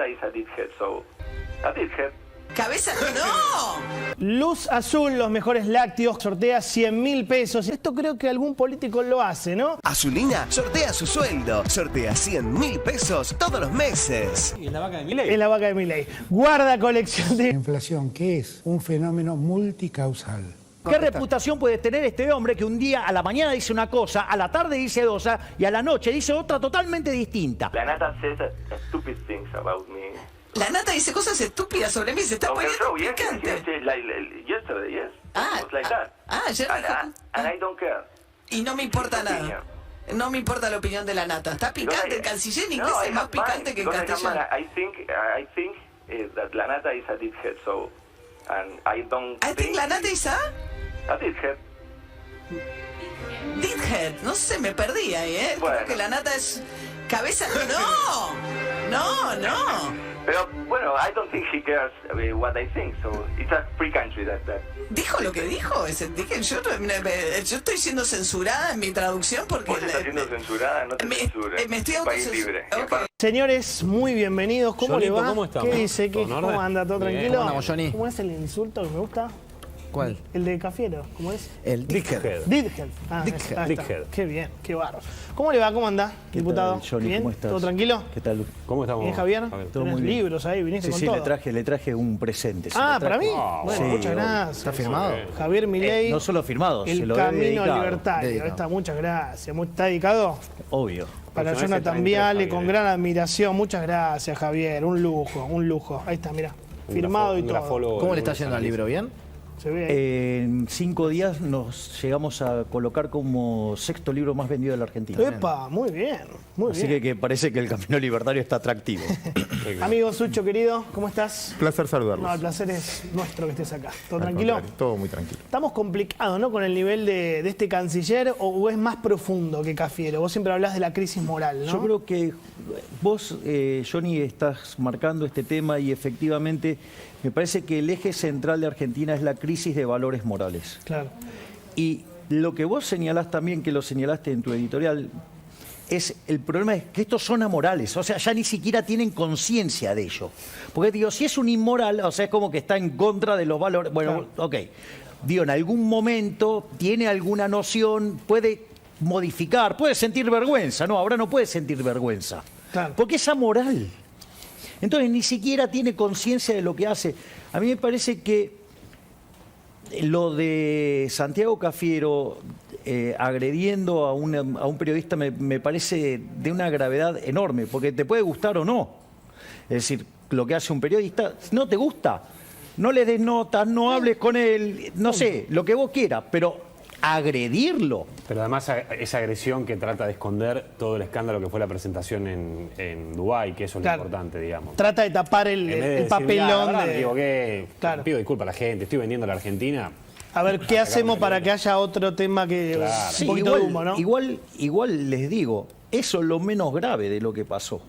Lanata is a dickhead, so a dickhead. ¡Cabeza! ¡No! Luz Azul, los mejores lácteos, sortea 100.000 pesos. Esto creo que algún político lo hace, ¿no? Azulina sortea su sueldo. Sortea 100.000 pesos todos los meses. ¿Y es la vaca de Milei? Es la vaca de Milei. Guarda colección de... La inflación, que es un fenómeno multicausal. ¿Qué reputación puede tener este hombre que un día a la mañana dice una cosa, a la tarde dice otra y a la noche dice otra totalmente distinta? Lanata says stupid things about me. La Nata dice cosas estúpidas sobre mí, se está On her poniendo show, yes, picante. yesterday, yes. Ah, It was like that. ayer dijo... And I don't care. Y no me importa It's nada. No me importa la opinión de la Nata. Está picante el canciller en inglés, es más picante que en castellano. I think that Lanata is a dickhead, so, and I don't I think la Nata is a dickhead. dickhead. No sé, me perdí ahí, ¿eh? Bueno. Creo que la Nata es... ¡Cabeza! ¡No! ¡No, no! Pero bueno, I don't think he cares what I think, so it's a free country that. ¿Dijo lo que dijo? Dije, yo estoy siendo censurada en mi traducción porque... Vos estás siendo censurada, no te censures. Me estoy País libre. autocensurando. Señores, muy bienvenidos. ¿Cómo Jonito, le va? ¿cómo estamos? ¿Qué dice? ¿Todo en orden? ¿Cómo anda? ¿Todo Bien. tranquilo? ¿Cómo andamos, Johnny? ¿Cómo es el insulto que me gusta? ¿Cuál? El de Cafiero, ¿cómo es? El Dickhead. Dickhead. Ah, Dickhead. ahí está. Dickhead. Qué bien, qué bárbaro. ¿Cómo le va? ¿Cómo anda, diputado? tal, Johnny? ¿Bien? ¿Cómo estás? ¿Todo tranquilo? ¿Qué tal? ¿Cómo estamos? ¿Bien, Javier? Todo Tenés muy bien. libros ahí, viniste Sí, con sí, todo. le traje un presente. ¿para mí? Ah, Bueno, sí, muchas obvio. gracias. ¿Está firmado? Javier Milei, No solo firmado, se el lo he camino dedicado. libertario. Ahí Dedicado. está, muchas gracias. ¿Está dedicado? Obvio. Para Personaje Jonathan 33, Viale, Javier. con gran admiración. Muchas gracias, Javier. Un lujo, un lujo. Ahí está, mira. Firmado y todo. ¿Cómo le está yendo al libro? ¿Bien? Se ve ahí. En 5 días nos llegamos a colocar como 6º libro más vendido de la Argentina. Epa, muy bien, muy Así bien. que parece que el camino libertario está atractivo. Amigo Sucho, querido, ¿cómo estás? Placer saludarlos. No, el placer es nuestro que estés acá. ¿Todo Al tranquilo? contrario, todo muy tranquilo. Estamos complicados, ¿no? Con el nivel de este canciller, o es más profundo que Cafiero. Vos siempre hablás de la crisis moral, ¿no? Yo creo que vos, Johnny, estás marcando este tema y efectivamente me parece que el eje central de Argentina es la crisis de valores morales. Claro. Y lo que vos señalás también, que lo señalaste en tu editorial, es el problema es que estos son amorales, o sea, ya ni siquiera tienen conciencia de ello. Porque digo, si es un inmoral, o sea, es como que está en contra de los valores. Bueno, ok. Digo, en algún momento tiene alguna noción, puede modificar, puede sentir vergüenza. No, ahora no puede sentir vergüenza. Claro. Porque es amoral. Entonces ni siquiera tiene conciencia de lo que hace. A mí me parece que lo de Santiago Cafiero agrediendo a un periodista me parece de una gravedad enorme, porque te puede gustar o no. Es decir, lo que hace un periodista, no te gusta, no le des notas, no hables con él, no sé, lo que vos quieras, pero agredirlo. Pero además esa agresión que trata de esconder todo el escándalo que fue la presentación en Dubái, que eso es lo Claro. importante, digamos. Trata de tapar En vez de el decir, papelón "Mirá, la verdad, me de... equivoqué, Claro. pido disculpas a la gente, estoy vendiendo a la Argentina". A ver, ¿qué hacemos para que haya otro tema que... Claro. Un poquito de humo, ¿no? Igual les digo, eso es lo menos grave de lo que pasó.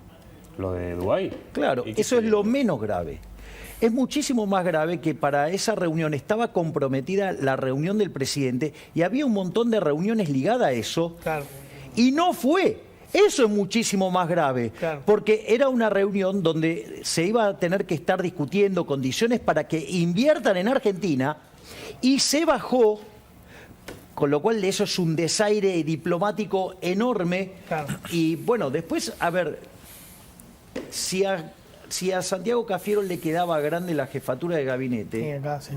¿Lo de Dubái? Claro, ¿Y qué eso es sería? lo menos grave. Es muchísimo más grave que para esa reunión estaba comprometida la reunión del presidente y había un montón de reuniones ligadas a eso Claro. y no fue. Eso es muchísimo más grave, Claro. porque era una reunión donde se iba a tener que estar discutiendo condiciones para que inviertan en Argentina y se bajó, con lo cual eso es un desaire diplomático enorme. Claro. Y bueno, después, a ver, si a Santiago Cafiero le quedaba grande la jefatura de Sí, gabinete, acá, sí.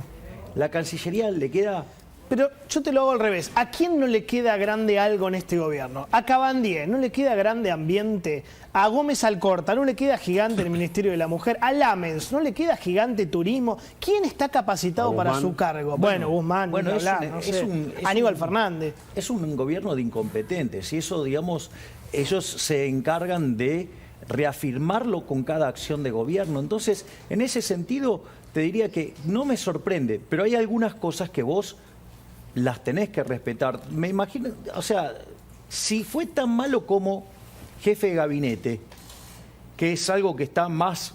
la Cancillería le queda... Pero yo te lo hago al revés. ¿A quién no le queda grande algo en este gobierno? A Cabandier no le queda grande ambiente. A Gómez Alcorta no le queda gigante el Ministerio de la Mujer. A Lamens no le queda gigante turismo. ¿Quién está capacitado A para Guzmán. su cargo? Bueno, Guzmán, Bueno, ni es hablar, un- no es sé. un- es Aníbal un- Fernández. Es un gobierno de incompetentes y eso, digamos, ellos se encargan de reafirmarlo con cada acción de gobierno. Entonces, en ese sentido, te diría que no me sorprende, pero hay algunas cosas que vos las tenés que respetar. Me imagino, o sea, si fue tan malo como jefe de gabinete, que es algo que está más,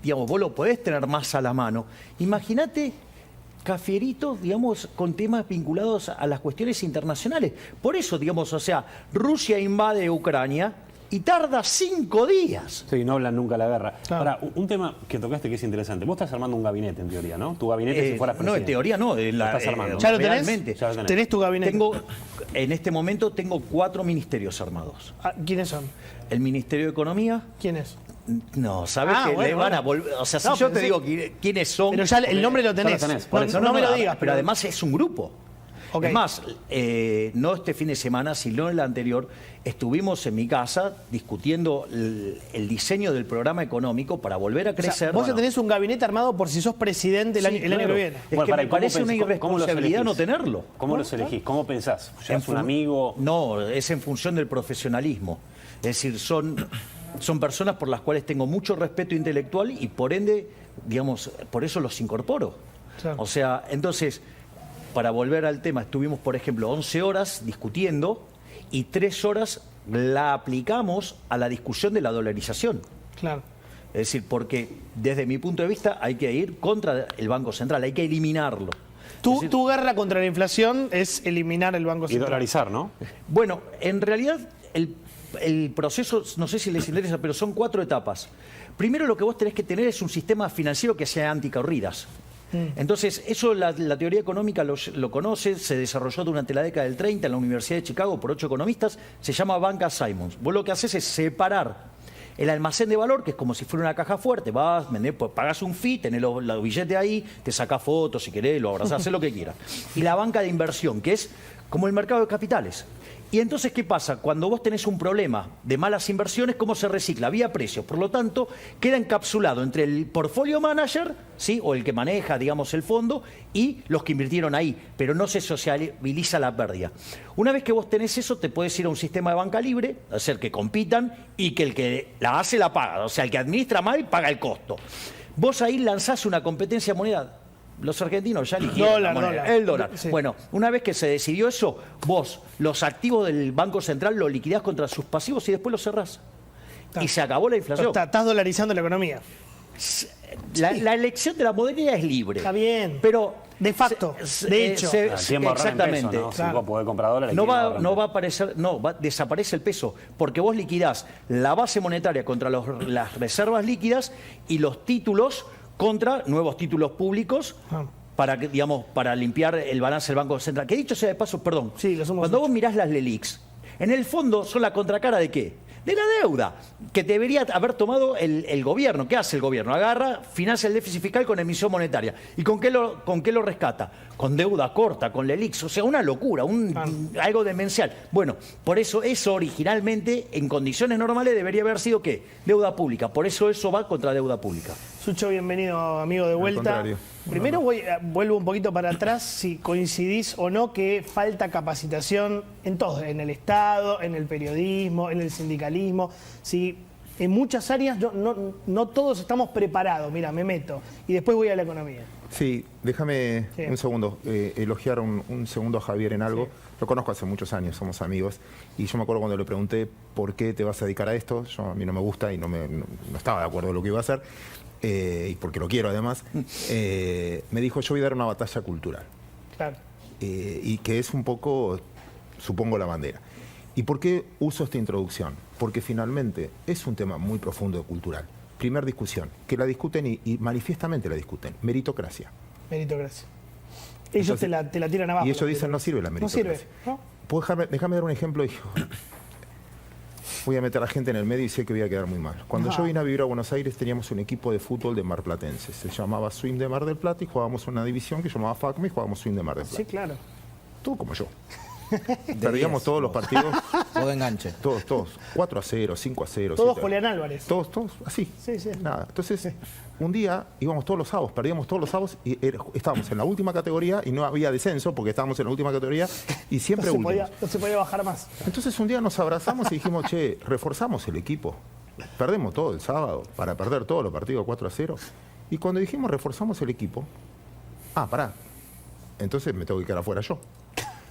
digamos, vos lo podés tener más a la mano, imagínate Cafierito, digamos, con temas vinculados a las cuestiones internacionales. Por eso, digamos, o sea, Rusia invade Ucrania y tarda 5 días. Sí, no hablan nunca de la guerra. Claro. Ahora, un tema que tocaste que es interesante. Vos estás armando un gabinete, en teoría, ¿no? Tu gabinete si fueras No, presidente. en teoría no. Lo estás armando. ¿Ya lo tenés? realmente. Ya lo tenés. ¿Tenés tu gabinete? En este momento tengo 4 ministerios armados. Ah, ¿quiénes son? El Ministerio de Economía. ¿Quiénes? No, ¿sabes Ah, que bueno, le van a bueno. volver? O sea, si No, yo te pensé- digo quiénes son. Pero ya el nombre lo tenés. tenés, No, por eso no me lo digas. Pero además es un grupo. Ok. Es más, no este fin de semana, sino el anterior, estuvimos en mi casa discutiendo el diseño del programa económico para volver a O sea, crecer. vos ya tenés un gabinete armado por si sos presidente el Sí, año claro. que viene. Es Bueno, que pará, me ¿cómo parece una pensás? ¿Cómo los irresponsabilidad no elegís? tenerlo. ¿Cómo los elegís? ¿Cómo pensás? ¿Ya es un fun- amigo? No, es en función del profesionalismo. Es decir, son personas por las cuales tengo mucho respeto intelectual y por ende, digamos, por eso los incorporo. Claro. O sea, entonces, para volver al tema, estuvimos, por ejemplo, 11 horas discutiendo y 3 horas la aplicamos a la discusión de la dolarización. Claro. Es decir, porque desde mi punto de vista hay que ir contra el Banco Central, hay que eliminarlo. Tu guerra contra la inflación es eliminar el Banco Y Central. dolarizar, ¿no? Bueno, en realidad el proceso, no sé si les interesa, pero son 4 etapas. Primero lo que vos tenés que tener es un sistema financiero que sea anticorridas. Entonces, eso la teoría económica lo conoce, se desarrolló durante la década del 30 en la Universidad de Chicago por 8 economistas, se llama banca Simons. Vos lo que haces es separar el almacén de valor, que es como si fuera una caja fuerte, vas, vendés, pues, pagás un fee, tenés los billetes ahí, te sacás fotos si querés, lo abrazás, hacés lo que quieras. Y la banca de inversión, que es como el mercado de capitales. Y entonces, ¿qué pasa? Cuando vos tenés un problema de malas inversiones, ¿cómo se recicla? Vía precios. Por lo tanto, queda encapsulado entre el portfolio manager, ¿sí? O el que maneja, digamos, el fondo, y los que invirtieron ahí, pero no se sociabiliza la pérdida. Una vez que vos tenés eso, te puedes ir a un sistema de banca libre, hacer que compitan y que el que la hace la paga. O sea, el que administra mal paga el costo. Vos ahí lanzás una competencia de moneda. Los argentinos ya eligieron la moneda, el dólar. Sí. Bueno, una vez que se decidió eso, vos los activos del Banco Central los liquidás contra sus pasivos y después los cerrás. Y se acabó la inflación. Estás dolarizando la economía. La elección de la moneda es libre. Está bien. Pero De facto, de hecho. Al tiempo ahorrar en peso, exactamente. ¿no? Si Claro. vos podés comprar dólares. No ¿quién va, ahorra en no peso? va a aparecer, no, desaparece el peso, porque vos liquidás la base monetaria contra las reservas líquidas y los títulos contra nuevos títulos públicos. Ah. Para, digamos, para limpiar el balance del Banco Central. Que dicho sea de paso, perdón, Sí, lo somos cuando mucho. vos mirás las LELIQs, en el fondo son la contracara de qué? De la deuda, que debería haber tomado el gobierno. ¿Qué hace el gobierno? Agarra, financia el déficit fiscal con emisión monetaria. ¿Y con qué lo rescata? Con deuda corta, con LELIQs. O sea, una locura, algo demencial. Bueno, por eso originalmente, en condiciones normales, debería haber sido ¿qué? Deuda pública. Por eso va contra deuda pública. Sucho, bienvenido, amigo, de vuelta. contrario. Primero vuelvo un poquito para atrás, si coincidís o no que falta capacitación en todo, en el Estado, en el periodismo, en el sindicalismo. Si en muchas áreas no todos estamos preparados, mira, me meto, y después voy a la economía. Sí, déjame Sí. un segundo, elogiar un segundo a Javier en algo. Lo conozco hace muchos años, somos amigos, y yo me acuerdo cuando le pregunté por qué te vas a dedicar a esto, a mí no me gusta y no estaba de acuerdo en lo que iba a hacer, y porque lo quiero además, me dijo, yo voy a dar una batalla cultural, Claro. y que es un poco, supongo, la bandera. ¿Y por qué uso esta introducción? Porque finalmente es un tema muy profundo cultural. Primer discusión, que la discuten y manifiestamente la discuten, meritocracia. Meritocracia. Ellos Entonces, te la tiran abajo. Y ellos dicen, no sirve la No meritocracia. sirve, ¿no? Déjame dar un ejemplo, hijo. Voy a meter a la gente en el medio y sé que voy a quedar muy mal. Cuando yo vine a vivir a Buenos Aires teníamos un equipo de fútbol de marplatenses. Se llamaba Swing de Mar del Plata y jugábamos una división que se llamaba FACME y jugábamos Swing de Mar del Plata. Sí, claro. Todo como yo. Perdíamos todos los partidos. Todo enganche. Todos. 4-0, 5-0. Todos 7-0. Julián Álvarez. Todos, así. Sí, sí. Nada. Entonces, un día íbamos todos los sábados, perdíamos todos los sábados y estábamos en la última categoría y no había descenso porque estábamos en la última categoría y siempre últimos. No se podía bajar más. Entonces un día nos abrazamos y dijimos, che, reforzamos el equipo. Perdemos todo el sábado para perder todos los partidos 4-0. Y cuando dijimos reforzamos el equipo, pará, entonces me tengo que quedar afuera yo.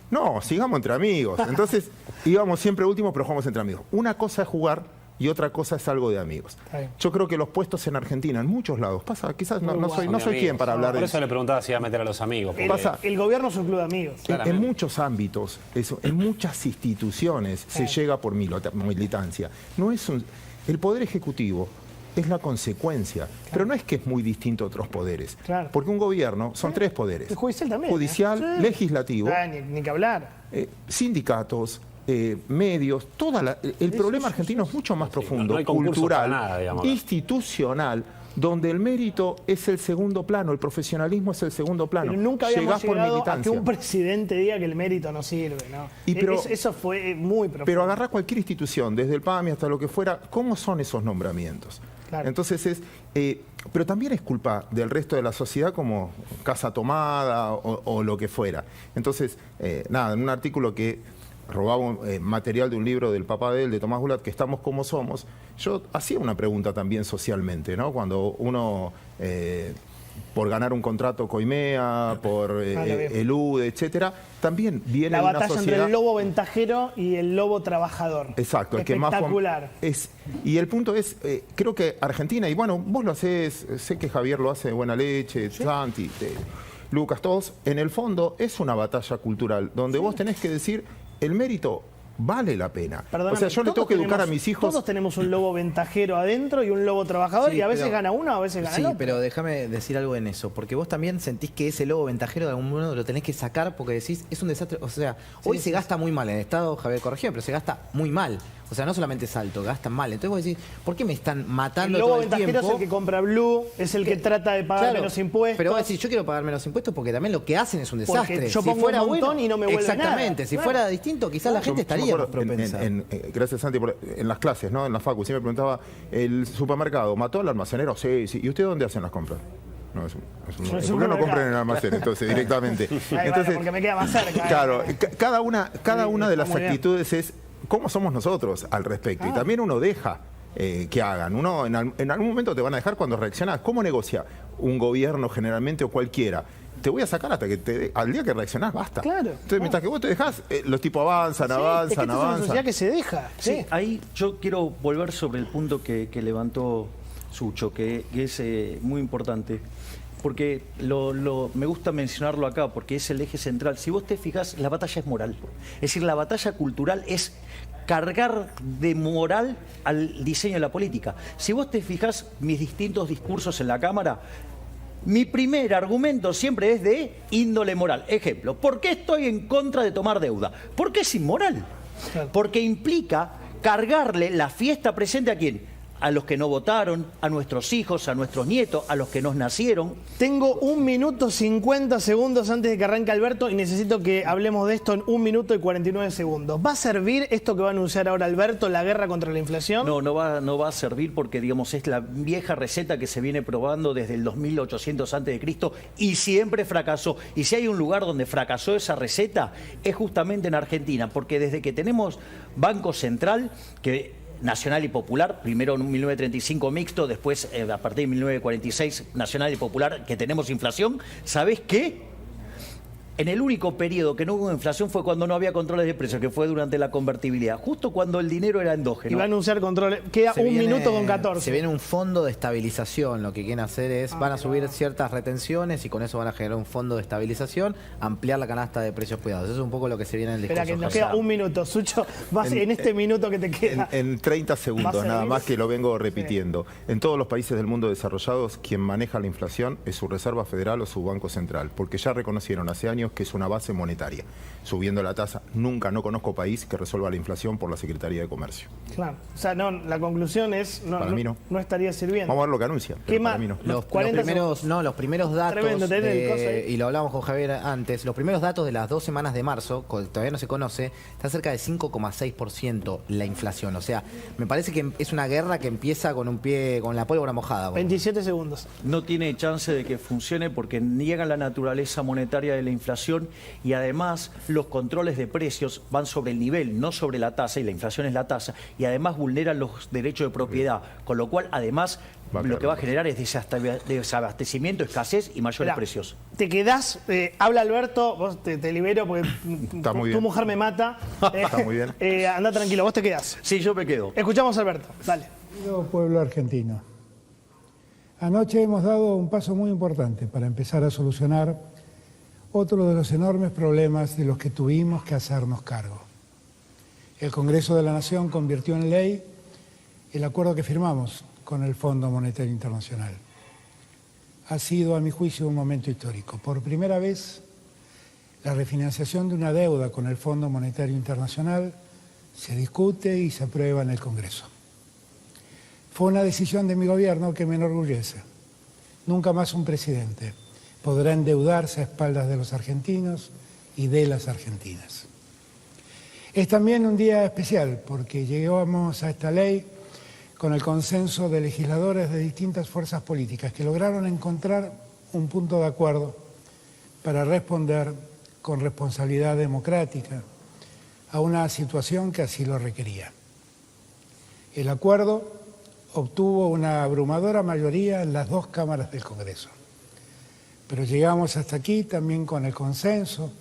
No, sigamos entre amigos. Entonces íbamos siempre últimos, pero jugamos entre amigos. Una cosa es jugar y otra cosa es algo de amigos. Yo creo que los puestos en Argentina, en muchos lados, pasa, quizás no soy quien para hablar de Por eso. eso le preguntaba si iba a meter a los amigos. El gobierno es un club de amigos. En muchos ámbitos, en muchas instituciones se llega por militancia. El Poder Ejecutivo es la consecuencia, pero no es que es muy distinto a otros poderes. Porque un gobierno son tres poderes. El judicial también. Judicial, legislativo, ni que hablar. Sindicatos, medios, el problema argentino es mucho más profundo, no hay concurso cultural, para nada, digamos. institucional, donde el mérito es el segundo plano, el profesionalismo es el segundo plano. Pero nunca habíamos Llegás por llegado a que militancia. un presidente diga que el mérito no sirve, ¿no? Eso fue muy profundo. Pero agarrá cualquier institución, desde el PAMI hasta lo que fuera, ¿cómo son esos nombramientos? Claro. Entonces pero también es culpa del resto de la sociedad como Casa Tomada o lo que fuera. Entonces, en un artículo que robaba material de un libro del papá de él, de Tomás Bulat, que estamos como somos, yo hacía una pregunta también socialmente, ¿no? Cuando uno, por ganar un contrato coimea, por elude, etcétera, también viene la de una batalla sociedad... entre el lobo ventajero y el lobo trabajador. Exacto, el que más y el punto es, creo que Argentina, y bueno, vos lo hacés, sé que Javier lo hace de buena leche, Santi, Lucas, todos, en el fondo es una batalla cultural, donde vos tenés que decir, el mérito vale la pena. Perdóname, o sea, yo le tengo que educar a mis hijos... Todos tenemos un lobo ventajero adentro y un lobo trabajador, y a veces gana uno, a veces gana el otro. Sí, pero déjame decir algo en eso, porque vos también sentís que ese lobo ventajero de algún modo lo tenés que sacar porque decís, es un desastre. O sea, hoy se gasta muy mal, en el Estado, Javier corrigió, pero se gasta muy mal. O sea, no solamente es alto, gastan mal. Entonces vos decís, ¿por qué me están matando todo el tiempo? El lobo ventajero es el que compra Blue, es el que trata de pagar menos impuestos. Pero vos decís, yo quiero pagar menos impuestos porque también lo que hacen es un desastre. Porque yo pongo un montón y no me vuelve nada. Exactamente, si fuera distinto, quizás la gente estaría más propensa. Gracias, Santi, en las clases, ¿no? En la facu, siempre preguntaba, ¿el supermercado mató al almacenero? Sí. ¿Y usted dónde hacen las compras? No, ¿por qué no compran en el almacén entonces directamente? Entonces, porque me queda más cerca. Claro, cada una de las actitudes es cómo somos nosotros al respecto. Y también uno deja que hagan. Uno en algún momento te van a dejar cuando reaccionás. ¿Cómo negocia un gobierno generalmente o cualquiera? Te voy a sacar hasta que al día que reaccionás, basta. Claro. Entonces, mientras que vos te dejás, los tipos avanzan. Es que esta es una sociedad que se deja. Sí, ahí yo quiero volver sobre el punto que levantó Sucho, que es muy importante. Porque me gusta mencionarlo acá, porque es el eje central. Si vos te fijás, la batalla es moral. Es decir, la batalla cultural es cargar de moral al diseño de la política. Si vos te fijás mis distintos discursos en la Cámara, mi primer argumento siempre es de índole moral. Ejemplo, ¿por qué estoy en contra de tomar deuda? Porque es inmoral. Porque implica cargarle la fiesta presente ¿a quién? A los que no votaron, a nuestros hijos, a nuestros nietos, a los que nos nacieron. Tengo 1 minuto 50 segundos antes de que arranque Alberto y necesito que hablemos de esto en 1 minuto y 49 segundos. ¿Va a servir esto que va a anunciar ahora Alberto, la guerra contra la inflación? No va a servir porque, digamos, es la vieja receta que se viene probando desde el 2800 a.C. y siempre fracasó. Y si hay un lugar donde fracasó esa receta, es justamente en Argentina, porque desde que tenemos Banco Central, que Nacional y Popular, primero en 1935 mixto, después a partir de 1946 Nacional y Popular, que tenemos inflación, ¿sabés qué? En el único periodo que no hubo inflación fue cuando no había controles de precios, que fue durante la convertibilidad, justo cuando el dinero era endógeno. Y va a anunciar controles. Queda 1 minuto con 14. Se viene un fondo de estabilización. Lo que quieren hacer es, van a subir ciertas retenciones y con eso van a generar un fondo de estabilización, ampliar la canasta de precios cuidados. Eso es un poco lo que se viene en el discurso. Espera, que nos queda 1 minuto. Sucho, en este minuto que te queda. En 30 segundos, nada más que lo vengo repitiendo. Sí. En todos los países del mundo desarrollados, quien maneja la inflación es su Reserva Federal o su Banco Central, porque ya reconocieron hace años que es una base monetaria. Subiendo la tasa, no conozco país que resuelva la inflación por la Secretaría de Comercio. Claro, o sea, la conclusión es, para mí no estaría sirviendo. Vamos a ver lo que anuncia. ¿Qué más? Los primeros datos, y lo hablábamos con Javier antes, los primeros datos de las 2 semanas de marzo, todavía no se conoce, está cerca de 5,6% la inflación. O sea, me parece que es una guerra que empieza con un pie, con la pólvora mojada. 27 segundos. No tiene chance de que funcione porque niegan la naturaleza monetaria de la inflación. inflación y además los controles de precios van sobre el nivel, no sobre la tasa, y la inflación es la tasa, y además vulneran los derechos de propiedad, con lo cual además lo que va a generar es desabastecimiento, escasez y mayores precios. Te quedás, habla Alberto, vos te libero porque tu mujer me mata. Está muy bien. Andá tranquilo, vos te quedás. Sí, yo me quedo. Escuchamos a Alberto, dale. Querido pueblo argentino, anoche hemos dado un paso muy importante para empezar a solucionar otro de los enormes problemas de los que tuvimos que hacernos cargo. El Congreso de la Nación convirtió en ley el acuerdo que firmamos con el Fondo Monetario Internacional. Ha sido, a mi juicio, un momento histórico. Por primera vez, la refinanciación de una deuda con el Fondo Monetario Internacional se discute y se aprueba en el Congreso. Fue una decisión de mi gobierno que me enorgullece. Nunca más un presidente podrá endeudarse a espaldas de los argentinos y de las argentinas. Es también un día especial porque llegamos a esta ley con el consenso de legisladores de distintas fuerzas políticas que lograron encontrar un punto de acuerdo para responder con responsabilidad democrática a una situación que así lo requería. El acuerdo obtuvo una abrumadora mayoría en las dos cámaras del Congreso, pero llegamos hasta aquí también con el consenso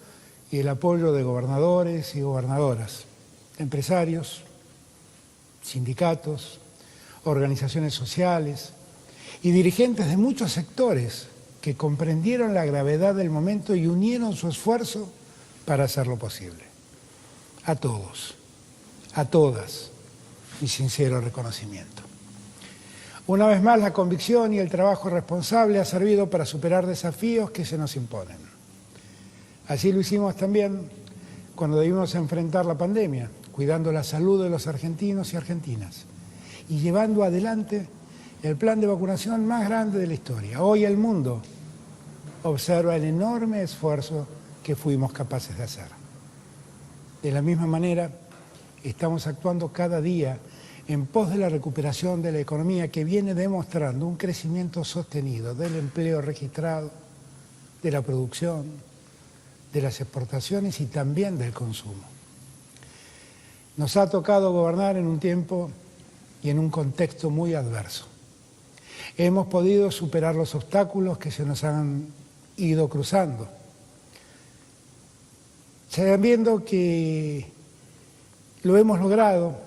y el apoyo de gobernadores y gobernadoras, empresarios, sindicatos, organizaciones sociales y dirigentes de muchos sectores que comprendieron la gravedad del momento y unieron su esfuerzo para hacerlo posible. A todos, a todas, mi sincero reconocimiento. Una vez más, la convicción y el trabajo responsable ha servido para superar desafíos que se nos imponen. Así lo hicimos también cuando debimos enfrentar la pandemia, cuidando la salud de los argentinos y argentinas y llevando adelante el plan de vacunación más grande de la historia. Hoy el mundo observa el enorme esfuerzo que fuimos capaces de hacer. De la misma manera, estamos actuando cada día en pos de la recuperación de la economía que viene demostrando un crecimiento sostenido del empleo registrado, de la producción, de las exportaciones y también del consumo. Nos ha tocado gobernar en un tiempo y en un contexto muy adverso. Hemos podido superar los obstáculos que se nos han ido cruzando, sabiendo que lo hemos logrado,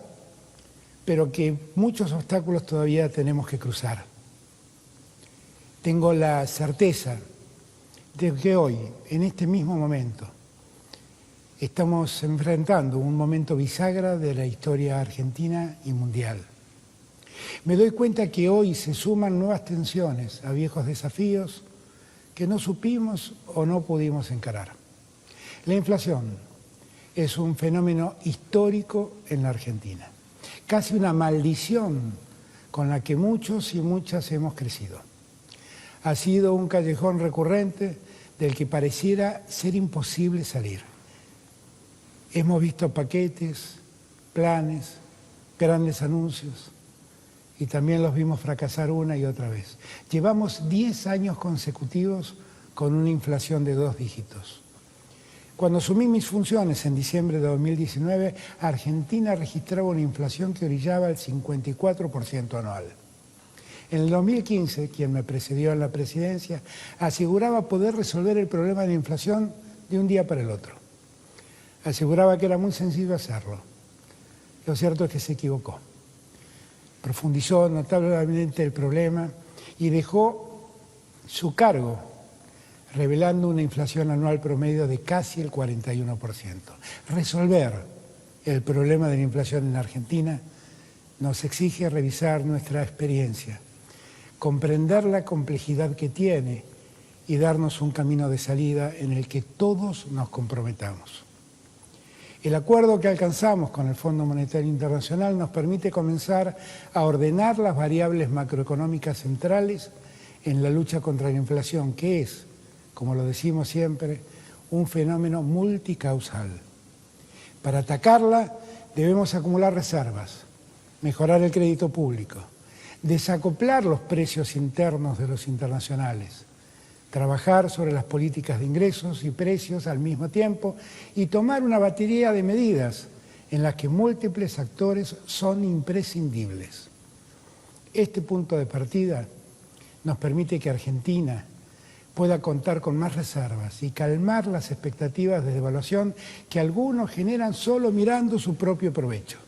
pero que muchos obstáculos todavía tenemos que cruzar. Tengo la certeza de que hoy, en este mismo momento, estamos enfrentando un momento bisagra de la historia argentina y mundial. Me doy cuenta que hoy se suman nuevas tensiones a viejos desafíos que no supimos o no pudimos encarar. La inflación es un fenómeno histórico en la Argentina, casi una maldición con la que muchos y muchas hemos crecido. Ha sido un callejón recurrente del que pareciera ser imposible salir. Hemos visto paquetes, planes, grandes anuncios y también los vimos fracasar una y otra vez. Llevamos 10 años consecutivos con una inflación de 2 dígitos. Cuando asumí mis funciones en diciembre de 2019, Argentina registraba una inflación que orillaba el 54% anual. En el 2015, quien me precedió en la presidencia, aseguraba poder resolver el problema de la inflación de un día para el otro. Aseguraba que era muy sencillo hacerlo. Lo cierto es que se equivocó. Profundizó notablemente el problema y dejó su cargo, revelando una inflación anual promedio de casi el 41%. Resolver el problema de la inflación en Argentina nos exige revisar nuestra experiencia, comprender la complejidad que tiene y darnos un camino de salida en el que todos nos comprometamos. El acuerdo que alcanzamos con el Fondo Monetario Internacional nos permite comenzar a ordenar las variables macroeconómicas centrales en la lucha contra la inflación, que es, como lo decimos siempre, un fenómeno multicausal. Para atacarla debemos acumular reservas, mejorar el crédito público, desacoplar los precios internos de los internacionales, trabajar sobre las políticas de ingresos y precios al mismo tiempo y tomar una batería de medidas en las que múltiples actores son imprescindibles. Este punto de partida nos permite que Argentina pueda contar con más reservas y calmar las expectativas de devaluación que algunos generan solo mirando su propio provecho.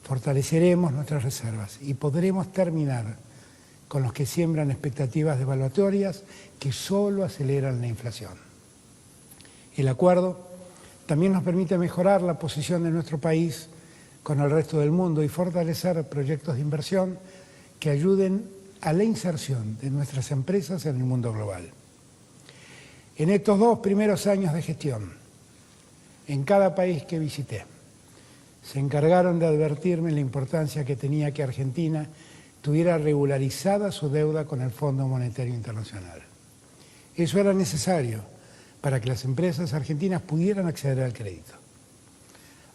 Fortaleceremos nuestras reservas y podremos terminar con los que siembran expectativas devaluatorias que solo aceleran la inflación. El acuerdo también nos permite mejorar la posición de nuestro país con el resto del mundo y fortalecer proyectos de inversión que ayuden a la inserción de nuestras empresas en el mundo global. En estos 2 primeros años de gestión, en cada país que visité, se encargaron de advertirme la importancia que tenía que Argentina tuviera regularizada su deuda con el Fondo Monetario Internacional. Eso era necesario para que las empresas argentinas pudieran acceder al crédito.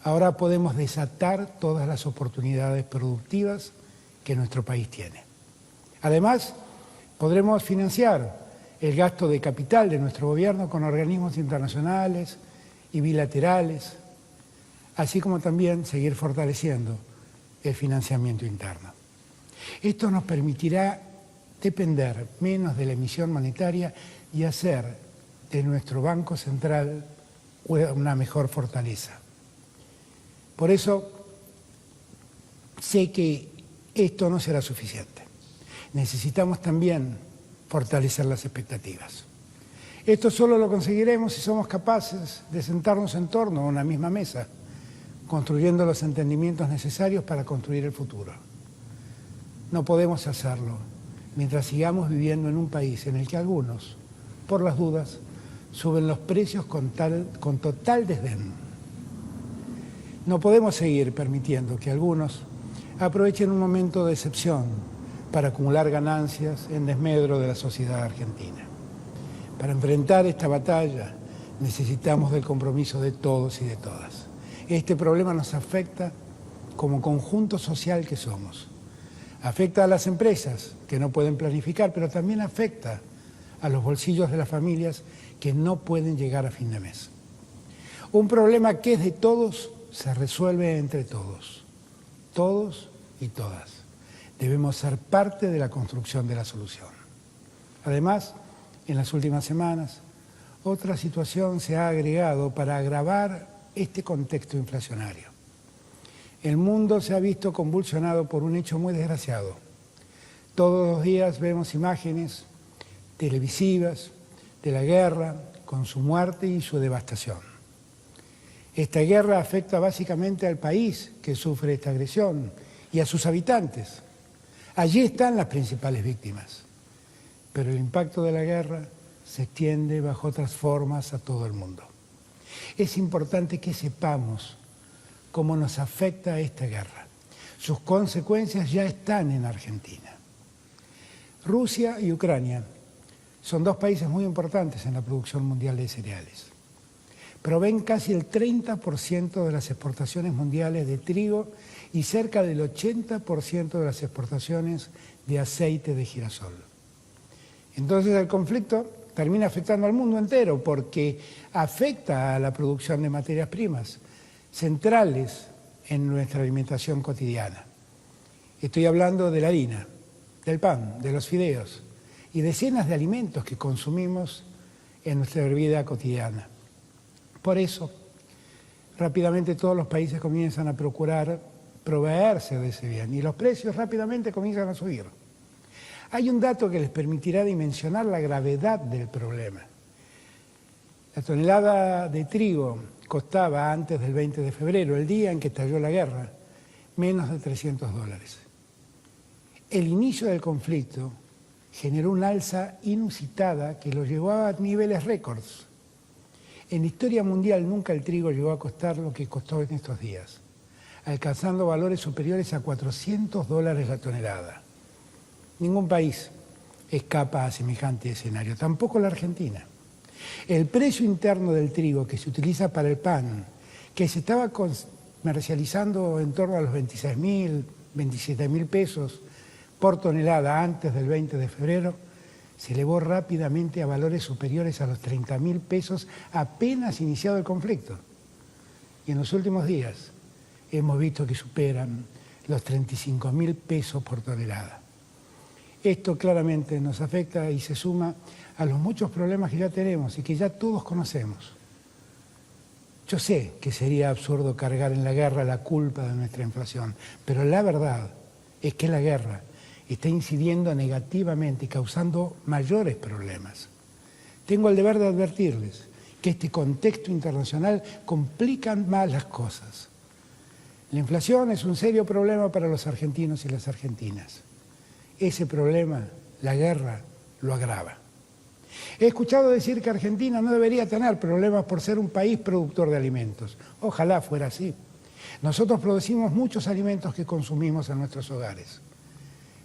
Ahora podemos desatar todas las oportunidades productivas que nuestro país tiene. Además, podremos financiar el gasto de capital de nuestro gobierno con organismos internacionales y bilaterales, así como también seguir fortaleciendo el financiamiento interno. Esto nos permitirá depender menos de la emisión monetaria y hacer de nuestro Banco Central una mejor fortaleza. Por eso, sé que esto no será suficiente. Necesitamos también fortalecer las expectativas. Esto solo lo conseguiremos si somos capaces de sentarnos en torno a una misma mesa, construyendo los entendimientos necesarios para construir el futuro. No podemos hacerlo mientras sigamos viviendo en un país en el que algunos, por las dudas, suben los precios con total desdén. No podemos seguir permitiendo que algunos aprovechen un momento de excepción para acumular ganancias en desmedro de la sociedad argentina. Para enfrentar esta batalla necesitamos del compromiso de todos y de todas. Este problema nos afecta como conjunto social que somos. Afecta a las empresas que no pueden planificar, pero también afecta a los bolsillos de las familias que no pueden llegar a fin de mes. Un problema que es de todos se resuelve entre todos y todas. Debemos ser parte de la construcción de la solución. Además, en las últimas semanas, otra situación se ha agregado para agravar este contexto inflacionario. El mundo se ha visto convulsionado por un hecho muy desgraciado. Todos los días vemos imágenes televisivas de la guerra con su muerte y su devastación. Esta guerra afecta básicamente al país que sufre esta agresión y a sus habitantes. Allí están las principales víctimas, pero el impacto de la guerra se extiende bajo otras formas a todo el mundo. Es importante que sepamos cómo nos afecta esta guerra. Sus consecuencias ya están en Argentina. Rusia y Ucrania son 2 países muy importantes en la producción mundial de cereales. Proveen casi el 30% de las exportaciones mundiales de trigo y cerca del 80% de las exportaciones de aceite de girasol. Entonces el conflicto termina afectando al mundo entero porque afecta a la producción de materias primas centrales en nuestra alimentación cotidiana. Estoy hablando de la harina, del pan, de los fideos y decenas de alimentos que consumimos en nuestra vida cotidiana. Por eso, rápidamente todos los países comienzan a procurar proveerse de ese bien y los precios rápidamente comienzan a subir. Hay un dato que les permitirá dimensionar la gravedad del problema. La tonelada de trigo costaba antes del 20 de febrero, el día en que estalló la guerra, menos de $300. El inicio del conflicto generó una alza inusitada que lo llevó a niveles récords. En la historia mundial nunca el trigo llegó a costar lo que costó en estos días, alcanzando valores superiores a $400 la tonelada. Ningún país escapa a semejante escenario, tampoco la Argentina. El precio interno del trigo que se utiliza para el pan, que se estaba comercializando en torno a los 26.000, 27.000 pesos por tonelada antes del 20 de febrero, se elevó rápidamente a valores superiores a los 30.000 pesos apenas iniciado el conflicto. Y en los últimos días hemos visto que superan los 35.000 pesos por tonelada. Esto claramente nos afecta y se suma a los muchos problemas que ya tenemos y que ya todos conocemos. Yo sé que sería absurdo cargar en la guerra la culpa de nuestra inflación, pero la verdad es que la guerra está incidiendo negativamente y causando mayores problemas. Tengo el deber de advertirles que este contexto internacional complica más las cosas. La inflación es un serio problema para los argentinos y las argentinas. Ese problema, la guerra, lo agrava. He escuchado decir que Argentina no debería tener problemas por ser un país productor de alimentos. Ojalá fuera así. Nosotros producimos muchos alimentos que consumimos en nuestros hogares,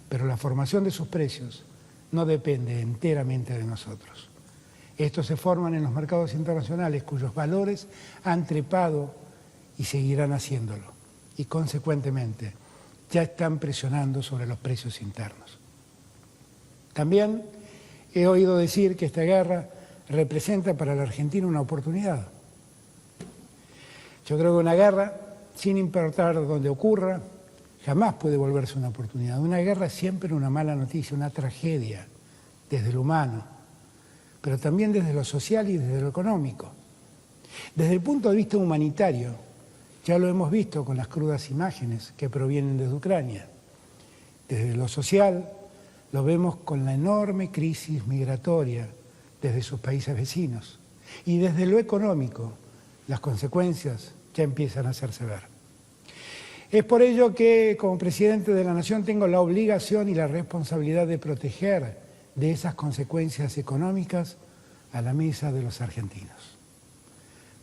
pero la formación de sus precios no depende enteramente de nosotros. Estos se forman en los mercados internacionales cuyos valores han trepado y seguirán haciéndolo, y consecuentemente ya están presionando sobre los precios internos. También he oído decir que esta guerra representa para la Argentina una oportunidad. Yo creo que una guerra, sin importar dónde ocurra, jamás puede volverse una oportunidad. Una guerra es siempre una mala noticia, una tragedia, desde lo humano, pero también desde lo social y desde lo económico. Desde el punto de vista humanitario, ya lo hemos visto con las crudas imágenes que provienen desde Ucrania. Desde lo social, lo vemos con la enorme crisis migratoria desde sus países vecinos. Y desde lo económico, las consecuencias ya empiezan a hacerse ver. Es por ello que, como presidente de la Nación, tengo la obligación y la responsabilidad de proteger de esas consecuencias económicas a la mesa de los argentinos.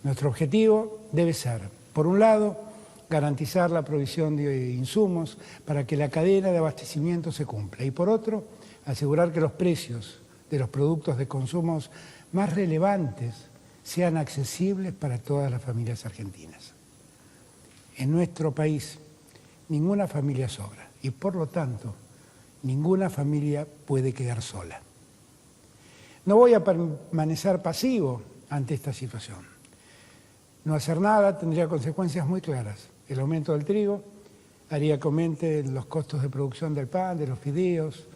Nuestro objetivo debe ser, por un lado, garantizar la provisión de insumos para que la cadena de abastecimiento se cumpla y, por otro, asegurar que los precios de los productos de consumo más relevantes sean accesibles para todas las familias argentinas. En nuestro país, ninguna familia sobra y, por lo tanto, ninguna familia puede quedar sola. No voy a permanecer pasivo ante esta situación. No hacer nada tendría consecuencias muy claras. El aumento del trigo haría que aumenten los costos de producción del pan, de los fideos,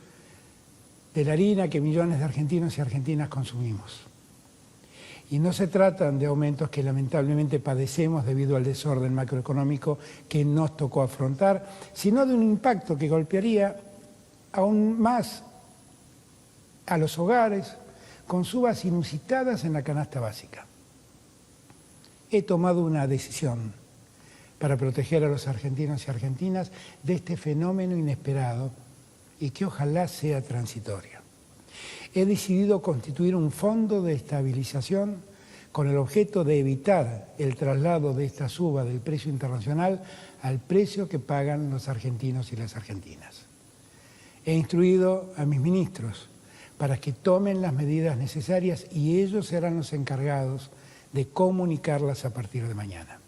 de la harina que millones de argentinos y argentinas consumimos. Y no se tratan de aumentos que lamentablemente padecemos debido al desorden macroeconómico que nos tocó afrontar, sino de un impacto que golpearía aún más a los hogares con subas inusitadas en la canasta básica. He tomado una decisión para proteger a los argentinos y argentinas de este fenómeno inesperado y que ojalá sea transitorio. He decidido constituir un fondo de estabilización con el objeto de evitar el traslado de esta suba del precio internacional al precio que pagan los argentinos y las argentinas. He instruido a mis ministros para que tomen las medidas necesarias y ellos serán los encargados de comunicarlas a partir de mañana.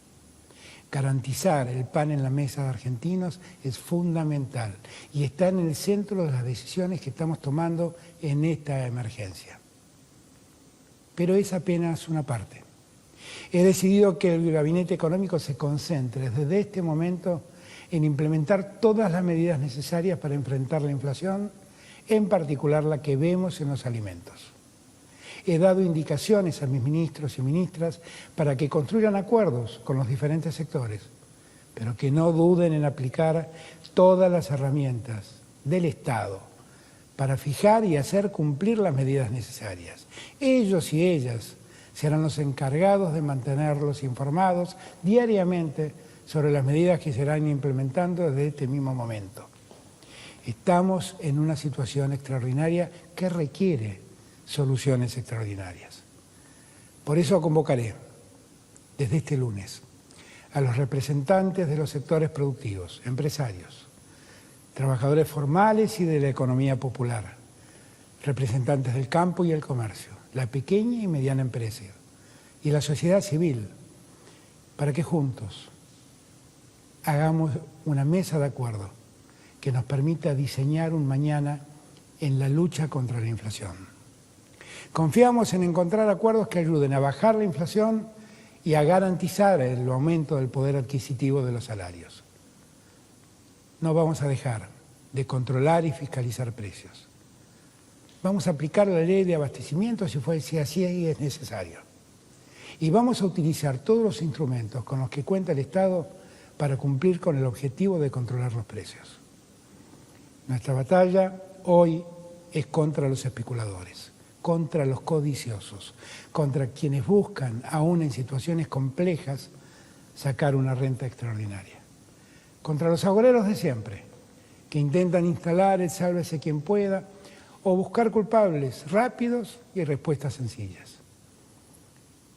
Garantizar el pan en la mesa de argentinos es fundamental y está en el centro de las decisiones que estamos tomando en esta emergencia. Pero es apenas una parte. He decidido que el Gabinete Económico se concentre desde este momento en implementar todas las medidas necesarias para enfrentar la inflación, en particular la que vemos en los alimentos. He dado indicaciones a mis ministros y ministras para que construyan acuerdos con los diferentes sectores, pero que no duden en aplicar todas las herramientas del Estado para fijar y hacer cumplir las medidas necesarias. Ellos y ellas serán los encargados de mantenerlos informados diariamente sobre las medidas que se irán implementando desde este mismo momento. Estamos en una situación extraordinaria que requiere soluciones extraordinarias. Por eso convocaré desde este lunes a los representantes de los sectores productivos, empresarios, trabajadores formales y de la economía popular, representantes del campo y el comercio, la pequeña y mediana empresa y la sociedad civil, para que juntos hagamos una mesa de acuerdo que nos permita diseñar un mañana en la lucha contra la inflación. Confiamos en encontrar acuerdos que ayuden a bajar la inflación y a garantizar el aumento del poder adquisitivo de los salarios. No vamos a dejar de controlar y fiscalizar precios. Vamos a aplicar la ley de abastecimiento si así es necesario. Y vamos a utilizar todos los instrumentos con los que cuenta el Estado para cumplir con el objetivo de controlar los precios. Nuestra batalla hoy es contra los especuladores, contra los codiciosos, contra quienes buscan, aún en situaciones complejas, sacar una renta extraordinaria. Contra los agoreros de siempre, que intentan instalar el sálvese quien pueda o buscar culpables rápidos y respuestas sencillas.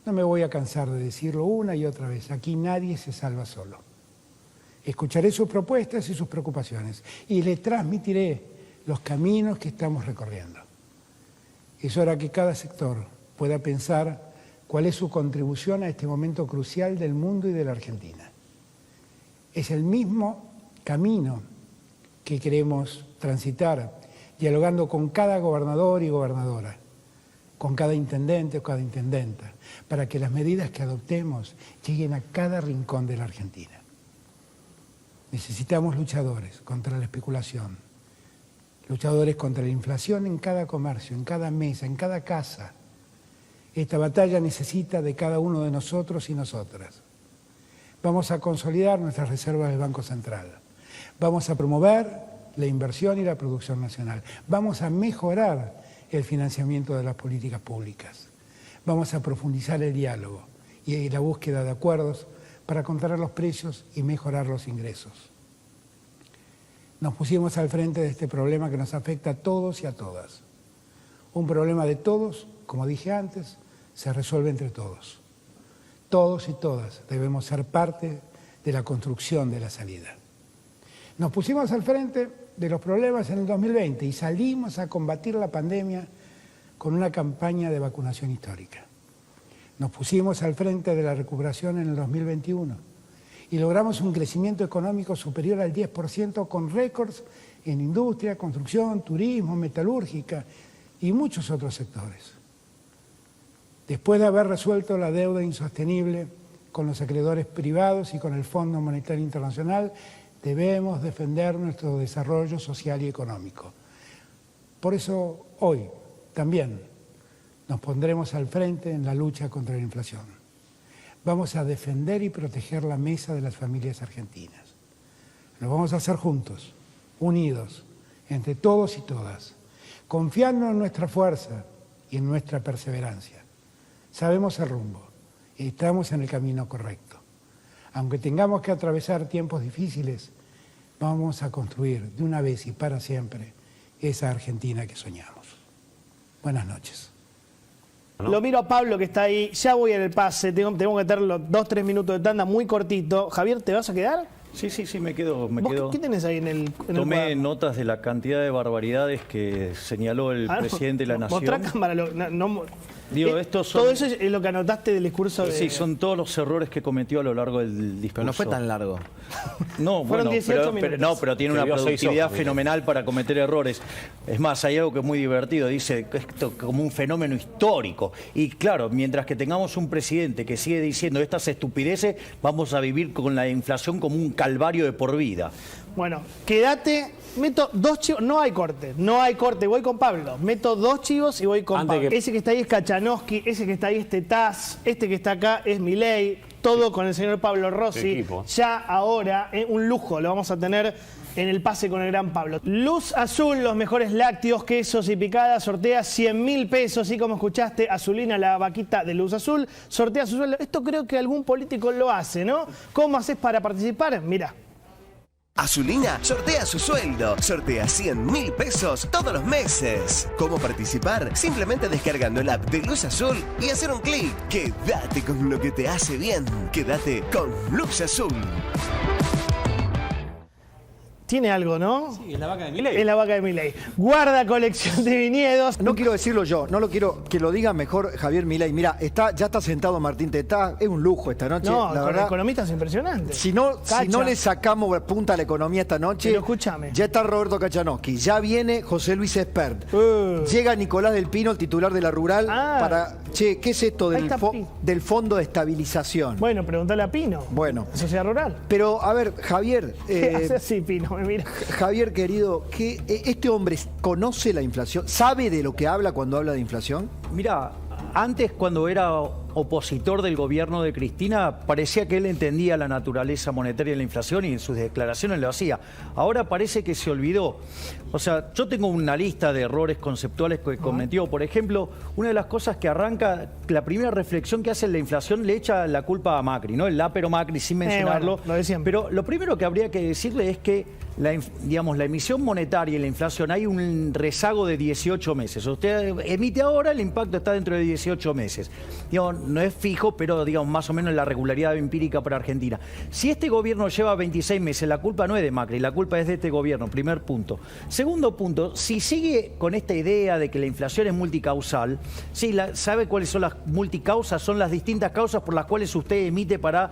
No me voy a cansar de decirlo una y otra vez, aquí nadie se salva solo. Escucharé sus propuestas y sus preocupaciones y le transmitiré los caminos que estamos recorriendo. Es hora que cada sector pueda pensar cuál es su contribución a este momento crucial del mundo y de la Argentina. Es el mismo camino que queremos transitar, dialogando con cada gobernador y gobernadora, con cada intendente o cada intendenta, para que las medidas que adoptemos lleguen a cada rincón de la Argentina. Necesitamos luchadores contra la especulación, luchadores contra la inflación en cada comercio, en cada mesa, en cada casa. Esta batalla necesita de cada uno de nosotros y nosotras. Vamos a consolidar nuestras reservas del Banco Central. Vamos a promover la inversión y la producción nacional. Vamos a mejorar el financiamiento de las políticas públicas. Vamos a profundizar el diálogo y la búsqueda de acuerdos para controlar los precios y mejorar los ingresos. Nos pusimos al frente de este problema que nos afecta a todos y a todas. Un problema de todos, como dije antes, se resuelve entre todos. Todos y todas debemos ser parte de la construcción de la salida. Nos pusimos al frente de los problemas en el 2020 y salimos a combatir la pandemia con una campaña de vacunación histórica. Nos pusimos al frente de la recuperación en el 2021 y logramos un crecimiento económico superior al 10% con récords en industria, construcción, turismo, metalúrgica y muchos otros sectores. Después de haber resuelto la deuda insostenible con los acreedores privados y con el Fondo Monetario Internacional, debemos defender nuestro desarrollo social y económico. Por eso hoy también nos pondremos al frente en la lucha contra la inflación. Vamos a defender y proteger la mesa de las familias argentinas. Lo vamos a hacer juntos, unidos, entre todos y todas, confiando en nuestra fuerza y en nuestra perseverancia. Sabemos el rumbo y estamos en el camino correcto. Aunque tengamos que atravesar tiempos difíciles, vamos a construir de una vez y para siempre esa Argentina que soñamos. Buenas noches. ¿No? Lo miro a Pablo que está ahí, ya voy en el pase, tengo que tenerlo 2-3 minutos de tanda muy cortito. Javier, ¿te vas a quedar? Sí, me quedo. ¿Qué tenés ahí en el Tomé notas de la cantidad de barbaridades que señaló el presidente de la Nación. Mostrá cámara, Digo, estos son, todo eso es lo que anotaste del discurso. Sí, son todos los errores que cometió a lo largo del discurso. Pero no fue tan largo. No, bueno, pero tiene una productividad fenomenal para cometer errores. Es más, hay algo que es muy divertido. Dice esto como un fenómeno histórico. Y claro, mientras que tengamos un presidente que sigue diciendo estas estupideces, vamos a vivir con la inflación como un calvario de por vida. Bueno, quédate. Meto 2 chivos, no hay corte, voy con Pablo. Meto 2 chivos y voy con Pablo. Ese que está ahí es Kachanowski, ese que está ahí es Tetaz, este que está acá es Milei, todo con el señor Pablo Rossi. Ya ahora, un lujo, lo vamos a tener en el pase con el gran Pablo. Luz Azul, los mejores lácteos, quesos y picadas, sortea 100.000 pesos. Y como escuchaste, Azulina, la vaquita de Luz Azul, sortea su sueldo. Esto creo que algún político lo hace, ¿no? ¿Cómo haces para participar? Mirá. Azulina sortea su sueldo. Sortea 100.000 pesos todos los meses. ¿Cómo participar? Simplemente descargando el app de Luz Azul y hacer un clic. Quédate con lo que te hace bien. Quédate con Luz Azul. Tiene algo, ¿no? Sí, es la vaca de Milei. Es la vaca de Milei. Guarda colección de viñedos. No quiero decirlo yo, no lo quiero que lo diga mejor Javier Milei. Mira, ya está sentado Martín Tetá, es un lujo esta noche. No, la con verdad. economistas impresionantes. Si no le sacamos punta a la economía esta noche, pero escúchame. Ya está Roberto Kachanowski, ya viene José Luis Espert, llega Nicolás del Pino, el titular de la Rural, para... Che, ¿qué es esto del Fondo de Estabilización? Bueno, pregúntale a Pino. Bueno. Sociedad Rural. Pero, a ver, Javier... ¿Qué hace así, Pino? Me mira. Javier, querido, ¿este hombre conoce la inflación? ¿Sabe de lo que habla cuando habla de inflación? Mira, antes cuando era opositor del gobierno de Cristina, parecía que él entendía la naturaleza monetaria de la inflación y en sus declaraciones lo hacía. Ahora parece que se olvidó. O sea, yo tengo una lista de errores conceptuales que cometió. Por ejemplo, una de las cosas que arranca, la primera reflexión que hace en la inflación le echa la culpa a Macri, ¿no? El lápero Macri, sin mencionarlo. Bueno, lo de siempre. Pero lo primero que habría que decirle es que la emisión monetaria y la inflación, hay un rezago de 18 meses. Usted emite ahora, el impacto está dentro de 18 meses. Digamos, no es fijo, pero digamos más o menos la regularidad empírica para Argentina. Si este gobierno lleva 26 meses, la culpa no es de Macri, la culpa es de este gobierno, primer punto. Segundo punto, si sigue con esta idea de que la inflación es multicausal, sí, ¿sabe cuáles son las multicausas? Son las distintas causas por las cuales usted emite para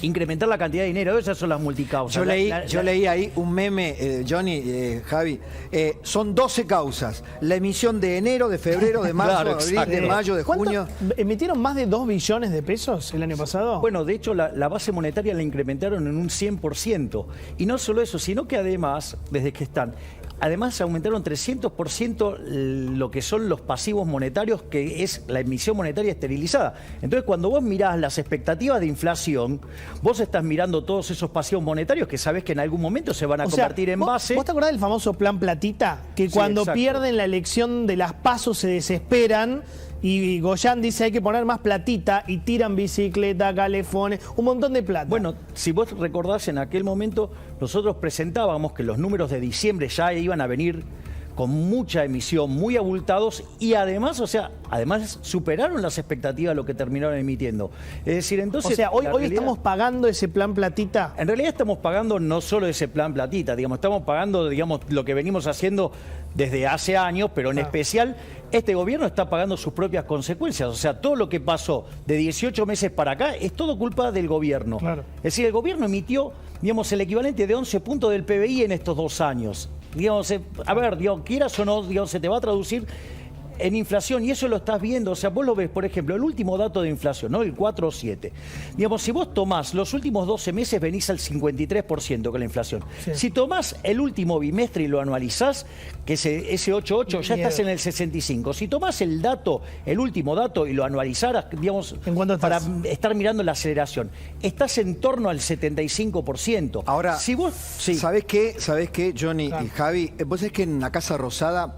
incrementar la cantidad de dinero. Esas son las multicausas. Yo leí ahí un meme, Johnny, Javi. Son 12 causas. La emisión de enero, de febrero, de marzo, Claro, de abril, de mayo, de junio. ¿Emitieron más de 2 billones de pesos el año pasado? Bueno, de hecho, la base monetaria la incrementaron en un 100%. Y no solo eso, sino que además, desde que están... Además, aumentaron 300% lo que son los pasivos monetarios, que es la emisión monetaria esterilizada. Entonces, cuando vos mirás las expectativas de inflación, vos estás mirando todos esos pasivos monetarios que sabés que en algún momento se van a convertir en base. ¿Vos te acordás del famoso plan Platita? Que cuando pierden la elección de las PASO se desesperan y Goyán dice hay que poner más platita y tiran bicicleta, calefones, un montón de plata. Bueno, si vos recordás, en aquel momento nosotros presentábamos que los números de diciembre ya iban a venir con mucha emisión, muy abultados y además, además superaron las expectativas de lo que terminaron emitiendo. Es decir, entonces... O sea, hoy estamos pagando ese plan Platita. En realidad estamos pagando no solo ese plan Platita, estamos pagando, lo que venimos haciendo desde hace años, pero en especial este gobierno está pagando sus propias consecuencias. O sea, todo lo que pasó de 18 meses para acá es todo culpa del gobierno. Claro. Es decir, el gobierno emitió, el equivalente de 11 puntos del PBI en estos 2 años. Quieras o no, se te va a traducir en inflación y eso lo estás viendo. O sea, vos lo ves, por ejemplo, el último dato de inflación, ¿no? El 4,7. Si vos tomás los últimos 12 meses, venís al 53% con la inflación. Sí. Si tomás el último bimestre y lo anualizás, que ese 8,8, ya estás en el 65. Si tomás el último dato y lo anualizaras, ¿en cuánto para estás? estar mirando la aceleración, estás en torno al 75%. Ahora, si vos, ¿sabés qué, Johnny y Javi? Vos sabés que en la Casa Rosada,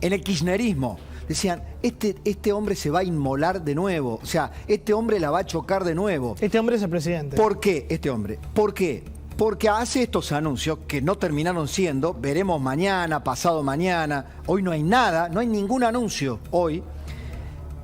en el kirchnerismo, decían, este hombre se va a inmolar de nuevo, o sea, este hombre la va a chocar de nuevo. Este hombre es el presidente. ¿Por qué este hombre? ¿Por qué? Porque hace estos anuncios que no terminaron siendo, veremos mañana, pasado mañana, hoy no hay nada, no hay ningún anuncio hoy,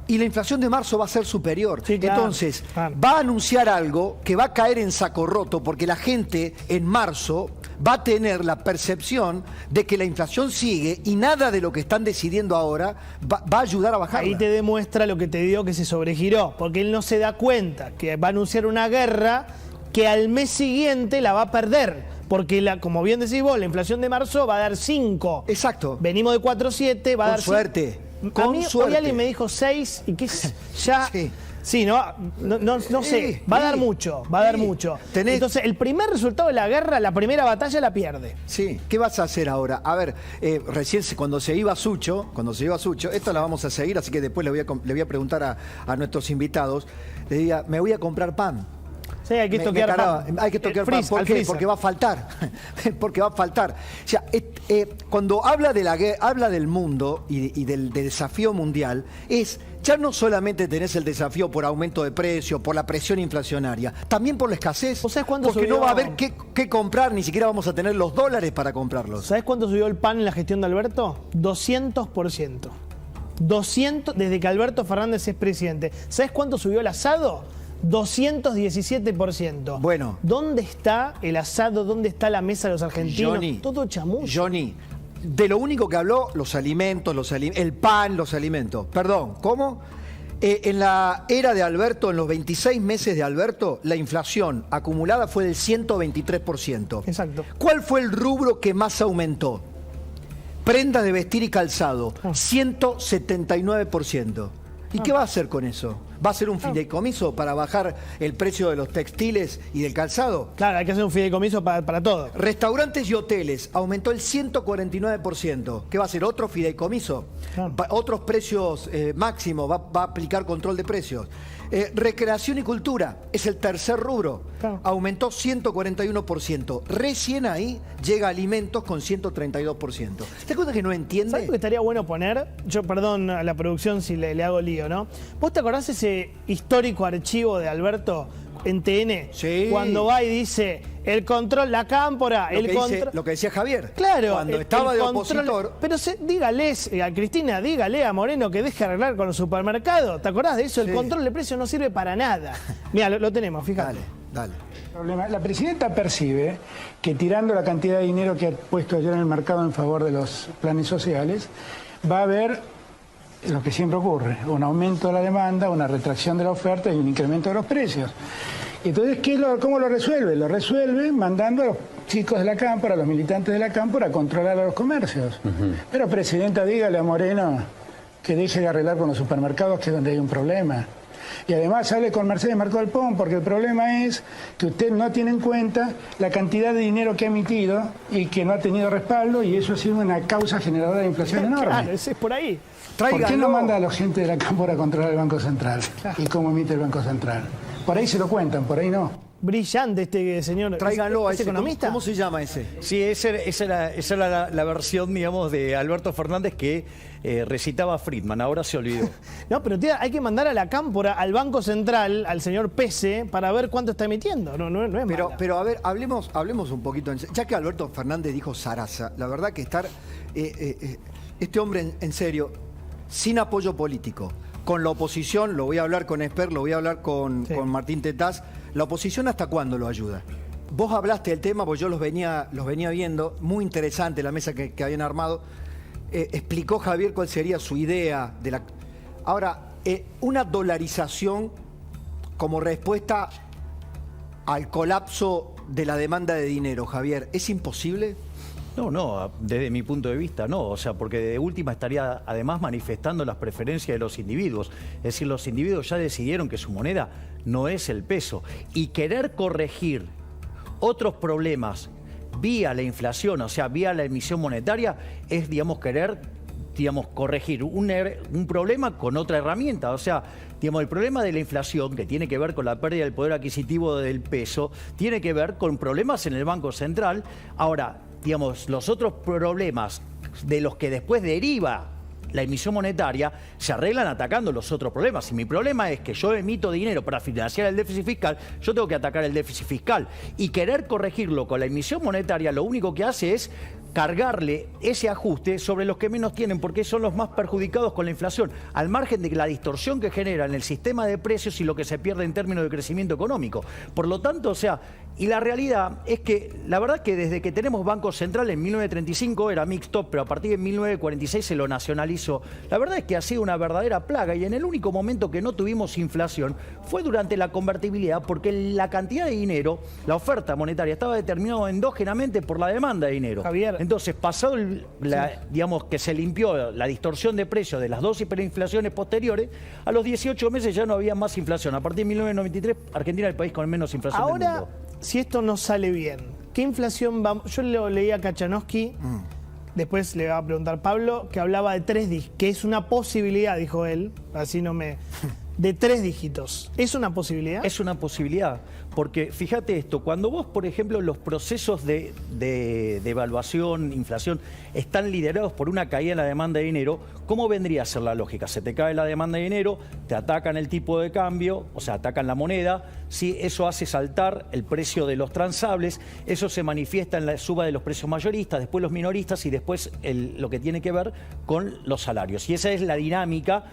y la inflación de marzo va a ser superior. Sí, claro, Entonces, va a anunciar algo que va a caer en saco roto, porque la gente en marzo va a tener la percepción de que la inflación sigue y nada de lo que están decidiendo ahora va a ayudar a bajarla. Ahí te demuestra lo que te digo, que se sobregiró, porque él no se da cuenta que va a anunciar una guerra que al mes siguiente la va a perder. Porque, como bien decís vos, la inflación de marzo va a dar 5. Exacto. Venimos de 4,7, va a dar 5. Suerte. Hoy alguien me dijo 6 y que ya... Sí, no sé, va a dar mucho, Entonces, el primer resultado de la guerra, la primera batalla la pierde. Sí, ¿qué vas a hacer ahora? A ver, recién cuando se iba Sucho, esto la vamos a seguir, así que después le voy a preguntar a nuestros invitados, le diría, me voy a comprar pan. Sí, hay que toquear pan. Hay que toquear pan. ¿Por qué? Porque va a faltar. Porque va a faltar. O sea, cuando habla del mundo y del desafío mundial, ya no solamente tenés el desafío por aumento de precio, por la presión inflacionaria, también por la escasez. ¿Sabés cuánto porque subió? No va a haber qué comprar, ni siquiera vamos a tener los dólares para comprarlos. ¿Sabés cuánto subió el pan en la gestión de Alberto? 200%. 200 desde que Alberto Fernández es presidente. ¿Sabés cuánto subió el asado? 217%. Bueno. ¿Dónde está el asado? ¿Dónde está la mesa de los argentinos? Johnny, todo chamullo. Johnny, de lo único que habló, los alimentos, el pan, los alimentos. Perdón, ¿cómo? En la era de Alberto, en los 26 meses de Alberto, la inflación acumulada fue del 123%. Exacto. ¿Cuál fue el rubro que más aumentó? Prendas de vestir y calzado, 179%. ¿Y qué va a hacer con eso? ¿Va a ser un fideicomiso para bajar el precio de los textiles y del calzado? Claro, hay que hacer un fideicomiso para todo. Restaurantes y hoteles aumentó el 149%. ¿Qué va a hacer? ¿Otro fideicomiso? Otros precios máximos, va a aplicar control de precios. Recreación y cultura es el tercer rubro. Aumentó 141%. Recién ahí llega alimentos con 132%. ¿Te cuenta que no entiende? ¿Sabes lo que estaría bueno poner? Yo, perdón a la producción si le hago lío, ¿no? ¿Vos te acordás ese histórico archivo de Alberto en TN? Sí. Cuando va y dice, el control, la cámpora, lo que decía Javier. Claro. Cuando estaba de opositor. Pero dígales, a Cristina, dígale a Moreno que deje arreglar con los supermercados. ¿Te acordás de eso? El control de precios no sirve para nada. Mira, lo tenemos, fíjate. Dale. La presidenta percibe que tirando la cantidad de dinero que ha puesto ayer en el mercado en favor de los planes sociales, va a haber lo que siempre ocurre, un aumento de la demanda, una retracción de la oferta y un incremento de los precios. Entonces, ¿cómo lo resuelve? Lo resuelve mandando a los chicos de la cámpora, a los militantes de la cámpora, a controlar a los comercios. Pero, presidenta, dígale a Moreno que deje de arreglar con los supermercados, que es donde hay un problema. Y además hable con Mercedes Marcó Alpón, porque el problema es que usted no tiene en cuenta la cantidad de dinero que ha emitido y que no ha tenido respaldo, y eso ha sido una causa generadora de inflación enorme. Claro, ese es por ahí. ¿Por qué no manda a la gente de la cámpora a controlar el Banco Central? ¿Y cómo emite el Banco Central? Por ahí se lo cuentan, por ahí no. Brillante este señor. Tráiganlo a ese economista. ¿Cómo se llama ese? Sí, esa era la versión, digamos, de Alberto Fernández que recitaba Friedman. Ahora se olvidó. No, pero tía, hay que mandar a la cámpora, al Banco Central, al señor Pese, para ver cuánto está emitiendo. No es mala. Pero a ver, hablemos un poquito. Ya que Alberto Fernández dijo zaraza, la verdad que este hombre en serio, sin apoyo político, con la oposición, lo voy a hablar con Esper, lo voy a hablar con Martín Tetaz, ¿la oposición hasta cuándo lo ayuda? Vos hablaste del tema, porque yo los venía viendo, muy interesante la mesa que habían armado. Explicó Javier cuál sería su idea de la... Ahora, una dolarización como respuesta al colapso de la demanda de dinero, Javier, ¿es imposible? No, desde mi punto de vista no, o sea, porque de última estaría además manifestando las preferencias de los individuos. Es decir, los individuos ya decidieron que su moneda no es el peso. Y querer corregir otros problemas vía la inflación, o sea, vía la emisión monetaria, es, querer corregir un problema con otra herramienta. O sea, el problema de la inflación, que tiene que ver con la pérdida del poder adquisitivo del peso, tiene que ver con problemas en el Banco Central. Ahora, los otros problemas de los que después deriva la emisión monetaria se arreglan atacando los otros problemas. Si mi problema es que yo emito dinero para financiar el déficit fiscal, yo tengo que atacar el déficit fiscal. Y querer corregirlo con la emisión monetaria lo único que hace es cargarle ese ajuste sobre los que menos tienen, porque son los más perjudicados con la inflación, al margen de la distorsión que genera en el sistema de precios y lo que se pierde en términos de crecimiento económico. Por lo tanto, y la realidad es que, la verdad que desde que tenemos Banco Central en 1935 era mixto, pero a partir de 1946 se lo nacionalizó. La verdad es que ha sido una verdadera plaga, y en el único momento que no tuvimos inflación fue durante la convertibilidad, porque la cantidad de dinero, la oferta monetaria, estaba determinada endógenamente por la demanda de dinero. Javier. Entonces, pasado que se limpió la distorsión de precios de las dos hiperinflaciones posteriores, a los 18 meses ya no había más inflación. A partir de 1993, Argentina es el país con menos inflación del mundo. Ahora, si esto no sale bien, ¿qué inflación vamos? Yo lo leí a Kachanowski, después le va a preguntar Pablo, que hablaba de 3 dígitos, que es una posibilidad, dijo él, así no me... de 3 dígitos. ¿Es una posibilidad? Es una posibilidad, porque fíjate esto, cuando vos, por ejemplo, los procesos de devaluación, inflación, están liderados por una caída en la demanda de dinero, ¿cómo vendría a ser la lógica? Se te cae la demanda de dinero, te atacan el tipo de cambio, o sea, atacan la moneda, ¿sí? Eso hace saltar el precio de los transables, eso se manifiesta en la suba de los precios mayoristas, después los minoristas y después lo que tiene que ver con los salarios. Y esa es la dinámica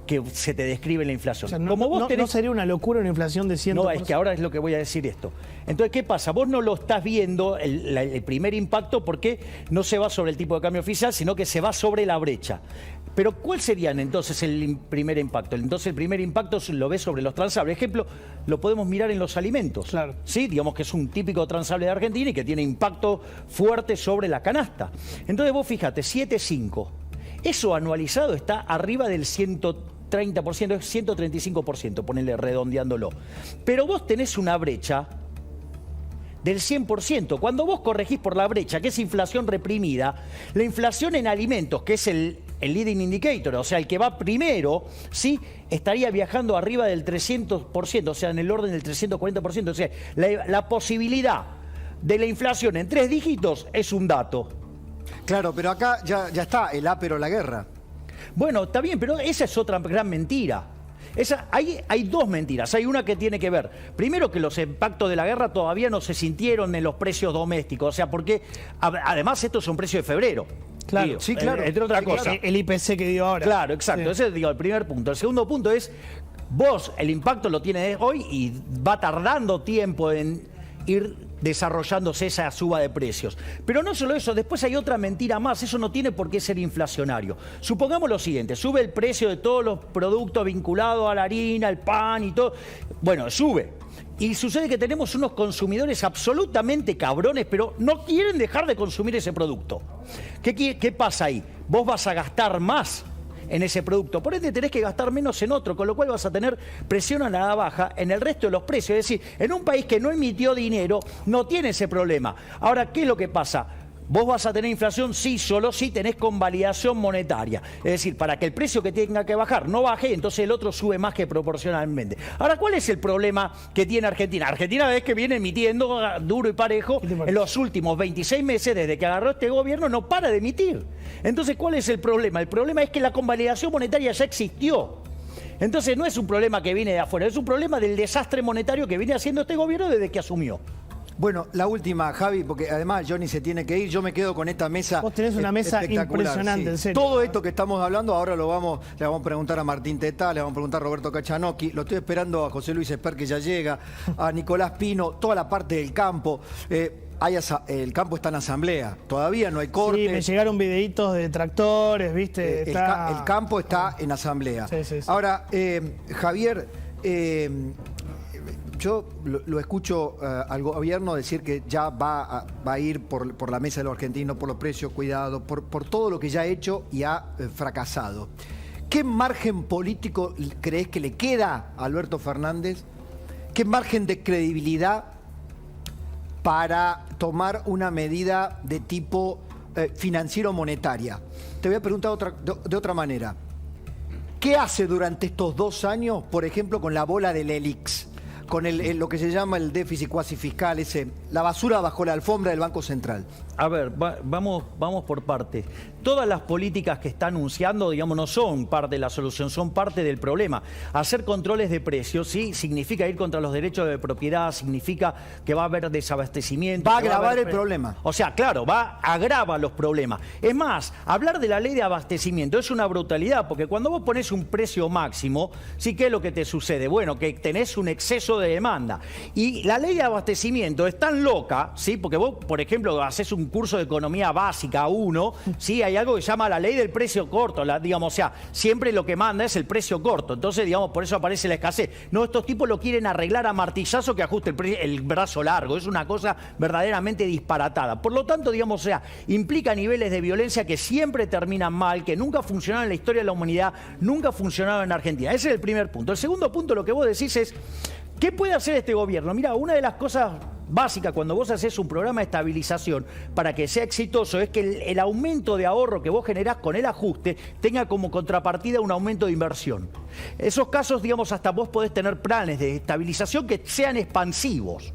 que se te describe en la inflación. O sea, Como vos tenés... no sería una locura una inflación de 100%. No, es que ahora es lo que voy a decir esto. Entonces, ¿qué pasa? Vos no lo estás viendo, el primer impacto, porque no se va sobre el tipo de cambio oficial, sino que se va sobre la brecha. Pero ¿cuál sería entonces el primer impacto? Entonces el primer impacto lo ves sobre los transables. Ejemplo, lo podemos mirar en los alimentos. Claro. Sí, digamos que es un típico transable de Argentina y que tiene impacto fuerte sobre la canasta. Entonces vos fíjate, 7,5. Eso anualizado está arriba del 130%, es 135%, ponele redondeándolo. Pero vos tenés una brecha del 100%. Cuando vos corregís por la brecha, que es inflación reprimida, la inflación en alimentos, que es el leading indicator, o sea, el que va primero, ¿sí?, estaría viajando arriba del 300%, o sea, en el orden del 340%. O sea, la posibilidad de la inflación en 3 dígitos es un dato. Claro, pero acá ya está el pero la guerra. Bueno, está bien, pero esa es otra gran mentira. Hay 2 mentiras. Hay una que tiene que ver, primero, que los impactos de la guerra todavía no se sintieron en los precios domésticos, o sea, porque además estos son precios de febrero. Claro, digo, sí, claro. Entre otras cosas. Claro. El IPC que dio ahora. Claro, exacto. Sí. Ese es, el primer punto. El segundo punto es, vos el impacto lo tienes hoy y va tardando tiempo en ir desarrollándose esa suba de precios. Pero no solo eso, después hay otra mentira más, eso no tiene por qué ser inflacionario. Supongamos lo siguiente, sube el precio de todos los productos vinculados a la harina, al pan y todo. Bueno, sube. Y sucede que tenemos unos consumidores absolutamente cabrones, pero no quieren dejar de consumir ese producto. ¿Qué pasa ahí? Vos vas a gastar más en ese producto, por ende tenés que gastar menos en otro, con lo cual vas a tener presión a la baja en el resto de los precios. Es decir, en un país que no emitió dinero, no tiene ese problema. Ahora, ¿qué es lo que pasa? Vos vas a tener inflación, sí, solo si tenés convalidación monetaria. Es decir, para que el precio que tenga que bajar no baje, entonces el otro sube más que proporcionalmente. Ahora, ¿cuál es el problema que tiene Argentina? Argentina es que viene emitiendo duro y parejo en los últimos 26 meses, desde que agarró este gobierno, no para de emitir. Entonces, ¿cuál es el problema? El problema es que la convalidación monetaria ya existió. Entonces, no es un problema que viene de afuera, es un problema del desastre monetario que viene haciendo este gobierno desde que asumió. Bueno, la última, Javi, porque además Johnny se tiene que ir. Yo me quedo con esta mesa. Vos tenés una mesa impresionante, sí. En serio. Todo esto que estamos hablando, ahora le vamos a preguntar a Martín Tetá, le vamos a preguntar a Roberto Cachanocchi, lo estoy esperando a José Luis Esper, que ya llega, a Nicolás Pino, toda la parte del campo. El campo está en asamblea, todavía no hay corte. Sí, me llegaron videitos de tractores, ¿viste? El campo está en asamblea. Sí. Ahora, Javier, yo lo escucho al gobierno decir que ya va a ir por la mesa de los argentinos, por los precios, cuidado, por todo lo que ya ha hecho y ha fracasado. ¿Qué margen político crees que le queda a Alberto Fernández? ¿Qué margen de credibilidad para tomar una medida de tipo financiero-monetaria? Te voy a preguntar de otra manera. ¿Qué hace durante estos 2 años, por ejemplo, con la bola del ELIX? Con lo que se llama el déficit cuasi fiscal, la basura bajo la alfombra del Banco Central. A ver, vamos por partes. Todas las políticas que está anunciando, digamos, no son parte de la solución, son parte del problema. Hacer controles de precios, sí, significa ir contra los derechos de propiedad, significa que va a haber desabastecimiento. Va a agravar el problema. O sea, claro, agrava los problemas. Es más, hablar de la ley de abastecimiento es una brutalidad, porque cuando vos pones un precio máximo, ¿sí? ¿Qué es lo que te sucede? Bueno, que tenés un exceso de demanda. Y la ley de abastecimiento es tan loca, ¿sí? Porque vos, por ejemplo, haces un curso de economía básica 1, ¿sí? Hay algo que se llama la ley del precio corto, digamos, o sea, siempre lo que manda es el precio corto. Entonces, digamos, por eso aparece la escasez. No, estos tipos lo quieren arreglar a martillazo que ajuste el brazo largo. Es una cosa verdaderamente disparatada. Por lo tanto, digamos, o sea, implica niveles de violencia que siempre terminan mal, que nunca funcionaron en la historia de la humanidad, nunca funcionaron en Argentina. Ese es el primer punto. El segundo punto, lo que vos decís es, ¿qué puede hacer este gobierno? Mira, una de las cosas básicas cuando vos haces un programa de estabilización para que sea exitoso es que el aumento de ahorro que vos generás con el ajuste tenga como contrapartida un aumento de inversión. Esos casos, digamos, hasta vos podés tener planes de estabilización que sean expansivos.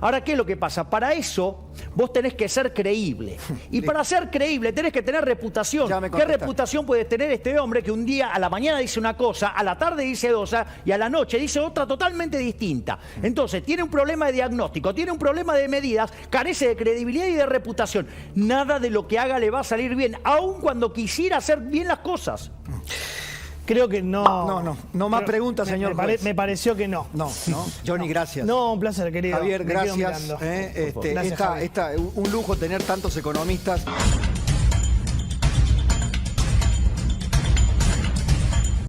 Ahora, ¿qué es lo que pasa? Para eso vos tenés que ser creíble. Y para ser creíble tenés que tener reputación. ¿Qué reputación puede tener este hombre que un día a la mañana dice una cosa, a la tarde dice otra y a la noche dice otra totalmente distinta? Entonces, tiene un problema de diagnóstico, tiene un problema de medidas, carece de credibilidad y de reputación. Nada de lo que haga le va a salir bien, aun cuando quisiera hacer bien las cosas. Creo que no. No más preguntas, señor juez. Me pareció que no. No. Johnny, gracias. No, un placer, querido. Javier, Me quedo gracias. mirando. Gracias, Javier. Un lujo tener tantos economistas.